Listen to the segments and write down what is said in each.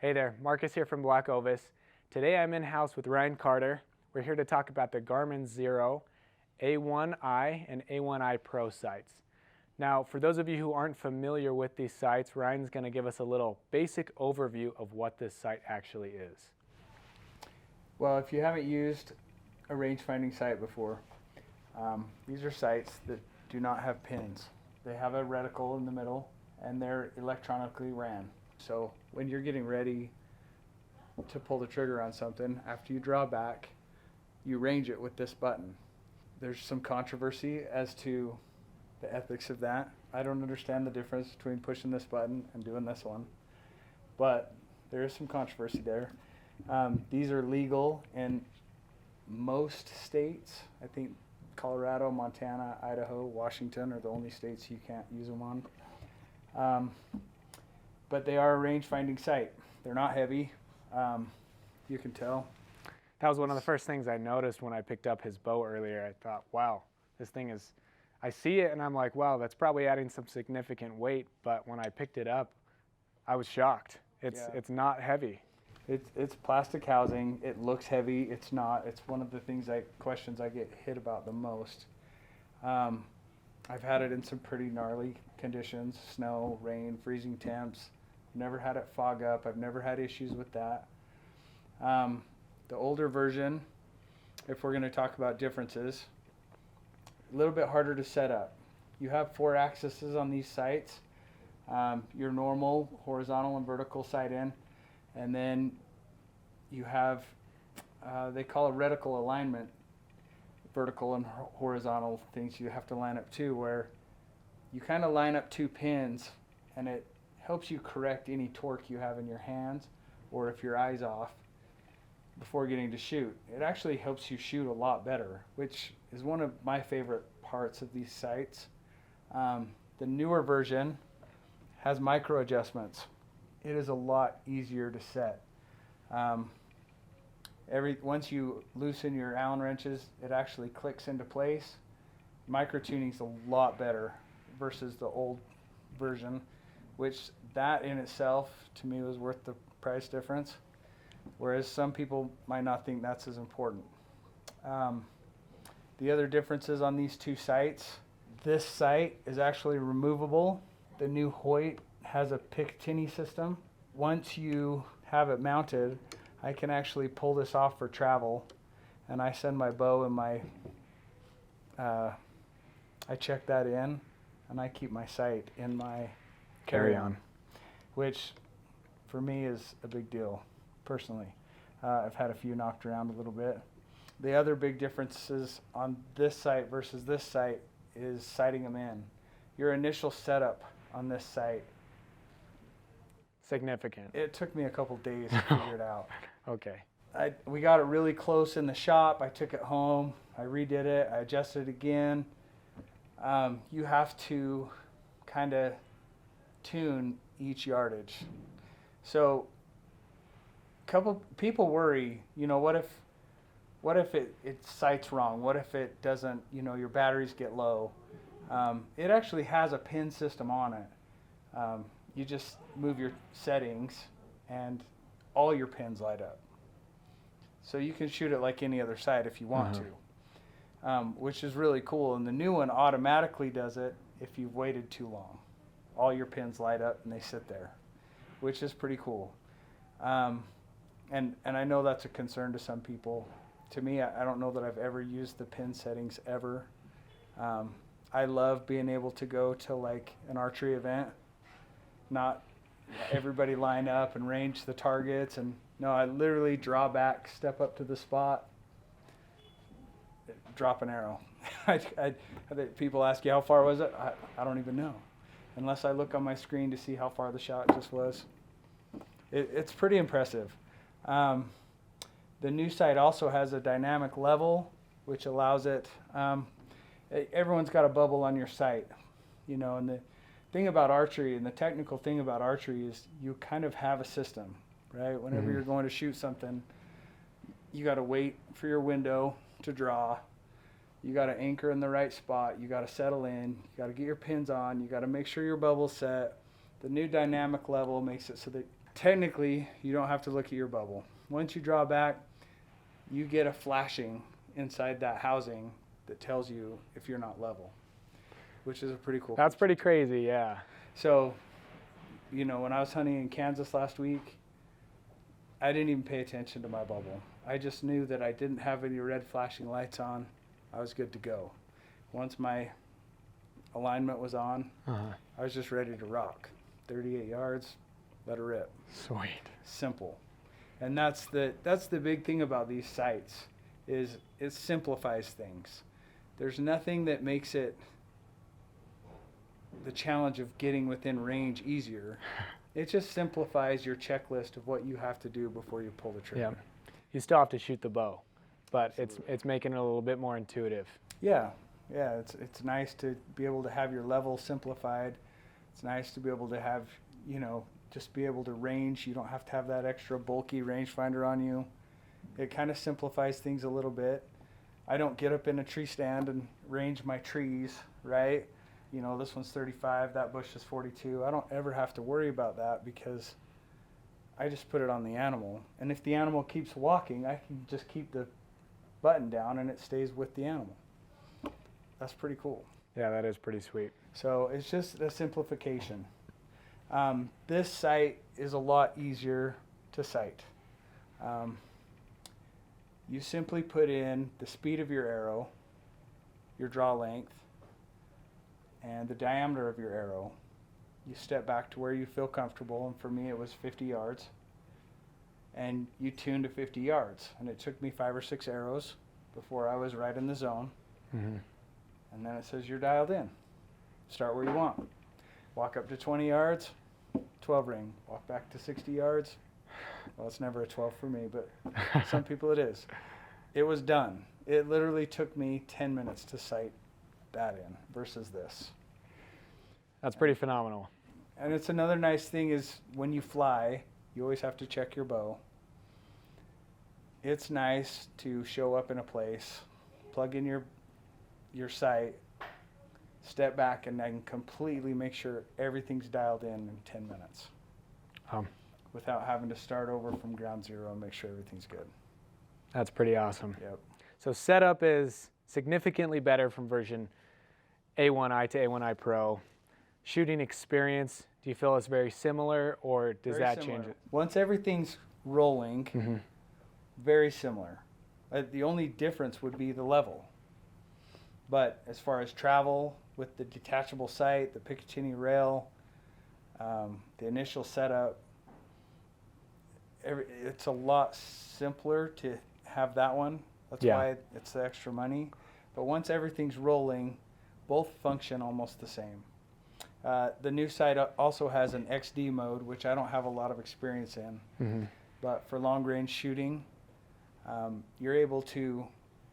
Hey there, Marcus here from BlackOvis. Today I'm in-house with Ryan Carter. We're here to talk about the Garmin Xero A1i and A1i Pro sites. Now, for those of you who aren't familiar with these sites, Ryan's going to give us a little basic overview of what this site actually is. Well, if you haven't used a range-finding site before, these are sites that do not have pins. They have a reticle in the middle and they're electronically ran. So when you're getting ready to pull the trigger on something, after you draw back, you range it with this button. There's some controversy as to the ethics of that. I don't understand the difference between pushing this button and doing this one, but there is some controversy there. These are legal in most states. I think Colorado, Montana, Idaho, Washington are the only states you can't use them on. But they are a range-finding site. They're not heavy, you can tell. That was one of the first things I noticed when I picked up his bow earlier. I thought, wow, this thing is, I see it and I'm like, wow, that's probably adding some significant weight, but when I picked it up, I was shocked. It's not heavy. It's plastic housing. It looks heavy. It's not. It's one of the questions I get hit about the most. I've had it in some pretty gnarly conditions, snow, rain, freezing temps. Never had it fog up. I've never had issues with that. The older version, if we're going to talk about differences, a little bit harder to set up. You have 4 axes on these sites. Your normal horizontal and vertical sight in, and then you have, they call a reticle alignment, vertical and horizontal things you have to line up too, where you kind of line up 2 pins and it helps you correct any torque you have in your hands or if your eye's off before getting to shoot. It actually helps you shoot a lot better, which is one of my favorite parts of these sights. The newer version has micro adjustments. It is a lot easier to set. Once you loosen your Allen wrenches, it actually clicks into place. Micro tuning's a lot better versus the old version, which that in itself to me was worth the price difference, whereas some people might not think that's as important. The other differences on these 2 sites, this sight is actually removable. The new Hoyt has a Picatinny system. Once you have it mounted, I can actually pull this off for travel, and I send my bow and I check that in, and I keep my sight in my carry-on, which for me is a big deal, personally. I've had a few knocked around a little bit. The other big differences on this site versus this site is sighting them in. Your initial setup on this site, Significant. it took me a couple days to figure it out. Okay. We got it really close in the shop. I took it home. I redid it. I adjusted it again. You have to kind of tune each yardage. So a couple people worry, what if it sights wrong? What if it doesn't, your batteries get low? It actually has a pin system on it. You just move your settings and all your pins light up. So you can shoot it like any other sight if you want to, which is really cool. And the new one automatically does it if you've waited too long. All your pins light up and they sit there, which is pretty cool. And I know that's a concern to some people. To me, I don't know that I've ever used the pin settings ever. I love being able to go to like an archery event, not everybody line up and range the targets, and no, I literally draw back, step up to the spot, drop an arrow. People ask you how far was it? I don't even know, unless I look on my screen to see how far the shot just was. It's pretty impressive. The new sight also has a dynamic level, which allows it. Everyone's got a bubble on your sight, and the thing about archery and the technical thing about archery is you kind of have a system, right? Whenever you're going to shoot something, you got to wait for your window to draw. You got to anchor in the right spot. You got to settle in. You got to get your pins on. You got to make sure your bubble's set. The new dynamic level makes it so that technically, you don't have to look at your bubble. Once you draw back, you get a flashing inside that housing that tells you if you're not level, which is a pretty cool That's feature. pretty crazy, yeah. So, you know, when I was hunting in Kansas last week, I didn't even pay attention to my bubble. I just knew that I didn't have any red flashing lights on. I was good to go. Once my alignment was on, I was just ready to rock. 38 yards, let her rip. Sweet. Simple. And that's the big thing about these sites, is it simplifies things. There's nothing that makes it the challenge of getting within range easier. It just simplifies your checklist of what you have to do before you pull the trigger. Yeah. You still have to shoot the bow, but it's making it a little bit more intuitive. Yeah. Yeah, it's nice to be able to have your level simplified. It's nice to be able to have, you know, just be able to range. You don't have to have that extra bulky rangefinder on you. It kind of simplifies things a little bit. I don't get up in a tree stand and range my trees, right? You know, this one's 35, that bush is 42. I don't ever have to worry about that because I just put it on the animal. And if the animal keeps walking, I can just keep the button down and it stays with the animal. That's pretty cool. Yeah, that is pretty sweet. So it's just a simplification. This sight is a lot easier to sight. You simply put in the speed of your arrow, your draw length, and the diameter of your arrow. You step back to where you feel comfortable, and for me it was 50 yards. And you tune to 50 yards. And it took me 5 or 6 arrows before I was right in the zone. Mm-hmm. And then it says you're dialed in. Start where you want. Walk up to 20 yards, 12 ring. Walk back to 60 yards. Well, it's never a 12 for me, but some people it is. It was done. It literally took me 10 minutes to sight that in versus this. That's pretty phenomenal. And it's another nice thing is when you fly, you always have to check your bow. It's nice to show up in a place, plug in your sight, step back, and then completely make sure everything's dialed in 10 minutes without having to start over from ground zero and make sure everything's good. That's pretty awesome. Yep. So setup is significantly better from version A1i to A1i Pro. Shooting experience, do you feel it's very similar, or does Very that similar. change it? Once everything's rolling, very similar. The only difference would be the level. But as far as travel with the detachable sight, the Picatinny rail, the initial setup, it's a lot simpler to have that one. That's why it's the extra money. But once everything's rolling, both function almost the same. The new sight also has an XD mode, which I don't have a lot of experience in. But for long range shooting, you're able to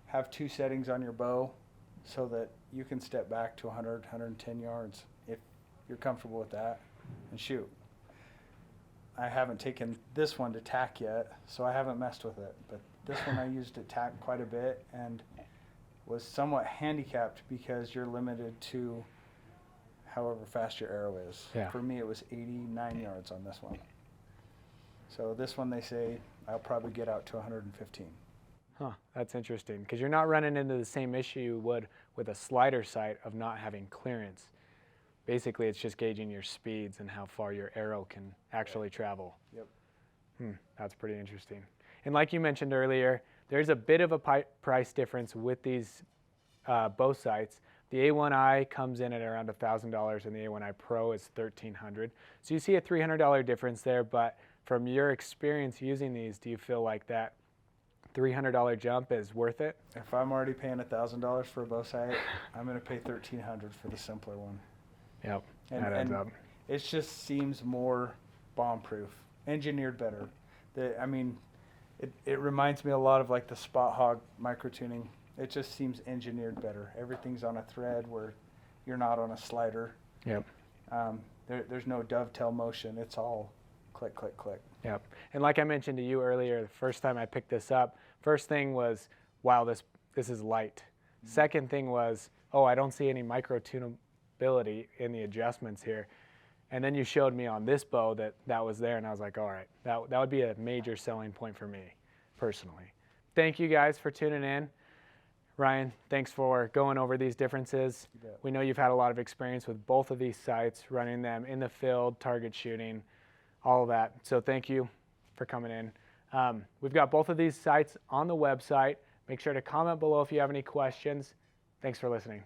have 2 settings on your bow so that you can step back to 100, 110 yards if you're comfortable with that and shoot. I haven't taken this one to tack yet, so I haven't messed with it. But this one I used to tack quite a bit and was somewhat handicapped because you're limited to however fast your arrow is. Yeah. For me, it was 89 yards on this one. So this one, they say I'll probably get out to 115. Huh, that's interesting, because you're not running into the same issue you would with a slider sight of not having clearance. Basically, it's just gauging your speeds and how far your arrow can actually travel. Yep. That's pretty interesting. And like you mentioned earlier, there's a bit of a price difference with these bow sights. The A1i comes in at around $1,000 and the A1i Pro is $1,300. So you see a $300 difference there, but from your experience using these, do you feel like that $300 jump is worth it? If I'm already paying $1,000 for a bow sight, I'm going to pay $1,300 for the simpler one. Yep, that adds up. It just seems more bomb-proof, engineered better. It reminds me a lot of like the Spot Hog micro-tuning. It just seems engineered better. Everything's on a thread where you're not on a slider. Yep. There's no dovetail motion. It's all click, click, click. Yep. And like I mentioned to you earlier, the first time I picked this up, first thing was, wow, this is light. Second thing was, oh, I don't see any micro-tunability in the adjustments here. And then you showed me on this bow that was there, and I was like, all right, that would be a major selling point for me personally. Thank you guys for tuning in. Ryan, thanks for going over these differences. We know you've had a lot of experience with both of these sights, running them in the field, target shooting, all of that. So thank you for coming in. We've got both of these sights on the website. Make sure to comment below if you have any questions. Thanks for listening.